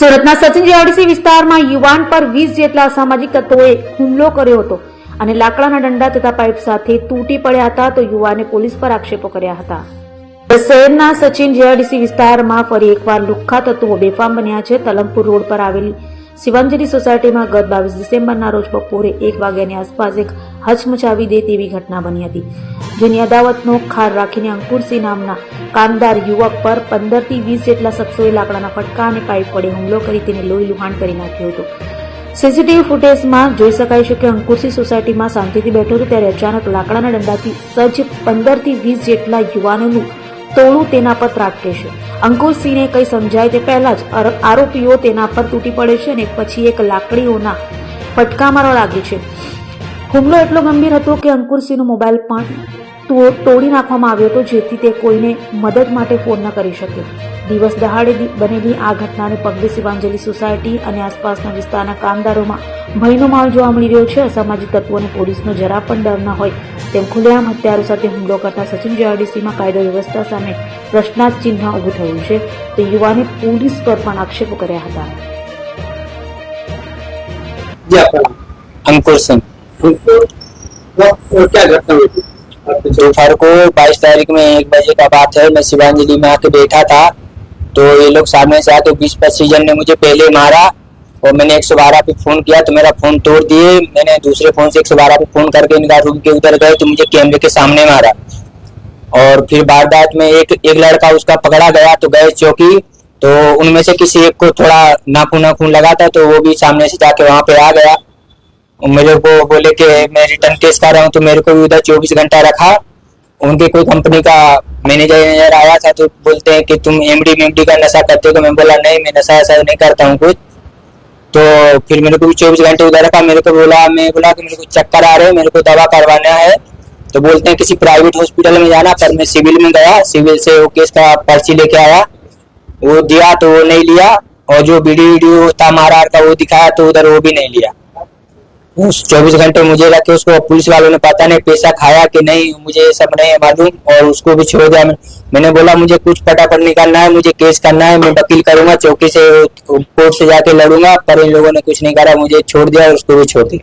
સુરતના સચિન જીઆઈડીસી વિસ્તારમાં યુવાન પર 20 જેટલા અસામાજિક તત્વોએ હુમલો કર્યો હતો અને લાકડાના દંડા તથા પાઇપ સાથે તૂટી પડ્યા હતા તો યુવાને પોલીસ પર આક્ષેપો કર્યા હતા। શહેરના સચિન જીઆઈડીસી વિસ્તારમાં ફરી એકવાર લુખ્ખા તત્વો બેફામ બન્યા છે। તલંગપુર રોડ પર આવેલી શિવાંજલિ સોસાયટીમાં ગત 22 ડિસેમ્બરના રોજ બપોરે 1 વાગ્યાની આસપાસ એક હચમચાવી દે તેવી ઘટના બની હતી, જેની અદાવતનો ખાર રાખીને અંકુરસિંહ નામના કામદાર યુવક પર 15 થી 20 જેટલા શખ્સોએ લાકડાના ફટકા અને પાઇપ વડે હુમલો કરી તેને લોહી લુહાણ કરી નાખ્યો હતો। સીસીટીવી ફૂટેજમાં જોઈ શકાય છે કે અંકુરસિંહ સોસાયટીમાં શાંતિથી બેઠો હતો ત્યારે અચાનક લાકડાના દંડાથી સજ્જ 15 થી 20 જેટલા યુવાનોનું ટોળું તેના પર ત્રાટકે છે। અંકુરસિંહને કંઈ સમજાય તે પહેલા જ આરોપીઓ તેના પર તૂટી પડે છે અને પછી એક લાકડીઓના ફટકા મારવા લાગે છે। હુમલો એટલો ગંભીર હતો કે અંકુરસિંહનો મોબાઈલ પણ તોડી નાખવામાં આવ્યો હતો, જેથી તે કોઈને મદદ માટે ફોન ન કરી શકે। દિવસ દહાડે બનેલી આ ઘટનાને પગલે શિવાંજલિ સોસાયટી અને આસપાસના વિસ્તારના કામદારોમાં ભયનો માહોલ જોવા મળી રહ્યો છે। અસામાજિક તત્વોને પોલીસનો જરા પણ ડર ન હોય તેમ ખુલ્લેઆમ હથિયારો સાથે હુમલો કરતા સચિન જીઆઈડીસીમાં કાયદો વ્યવસ્થા સામે પ્રશ્નાર્થ ચિહ્ન ઊભું થયું છે તો યુવાને પોલીસ પર પણ આક્ષેપો કર્યા હતા। अंकुर सिंह क्या घटना हुई थी? दोपहर को 22 तारीख में 1 बजे का बात है। मैं शिवांजलि में आके बैठा था तो ये लोग सामने से आके 20-25 जन ने मुझे पहले मारा और मैंने 112 पे फोन किया तो मेरा फोन तोड़ दिए। मैंने दूसरे फोन से 112 पे फोन करके इनका रूम के उधर गए तो मुझे कैमरे के सामने मारा और फिर वारदात में एक लड़का उसका पकड़ा गया तो गए चौकी तो उनमें से किसी एक को थोड़ा नाखून लगा था तो वो भी सामने से जाके वहाँ पे आ गया। मेरे को बोले कि मैं रिटर्न केस कर रहा हूँ तो मेरे को भी उधर 24 घंटा रखा। उनके कोई कंपनी का मैनेजर आया था तो बोलते हैं कि तुम एमडी का नशा करते हो तो मैं बोला नहीं, मैं नशा ऐसा नहीं करता हूँ कुछ। तो फिर मेरे को भी 24 घंटे उधर रखा। मैं बोला कि मेरे को चक्कर आ रहे हैं, मेरे को दवा करवाना है तो बोलते हैं किसी प्राइवेट हॉस्पिटल में जाना। पर मैं सिविल में गया, सिविल से वो केस का पर्ची लेके आया, वो दिया तो वो नहीं लिया और जो वीडियो था मारा का वो दिखाया तो उधर वो भी नहीं लिया। उस 24 घंटे मुझे रखे उसको पुलिस वालों ने पता नहीं पैसा खाया कि नहीं, मुझे सब नहीं मालूम और उसको भी छोड़ दिया। मैंने बोला मुझे कुछ फटाफट निकालना है, मुझे केस करना है, मैं वकील करूंगा, चौकी से कोर्ट से जाके लड़ूंगा। पर इन लोगों ने कुछ नहीं करा, मुझे छोड़ दिया और उसको भी छोड़ दिया।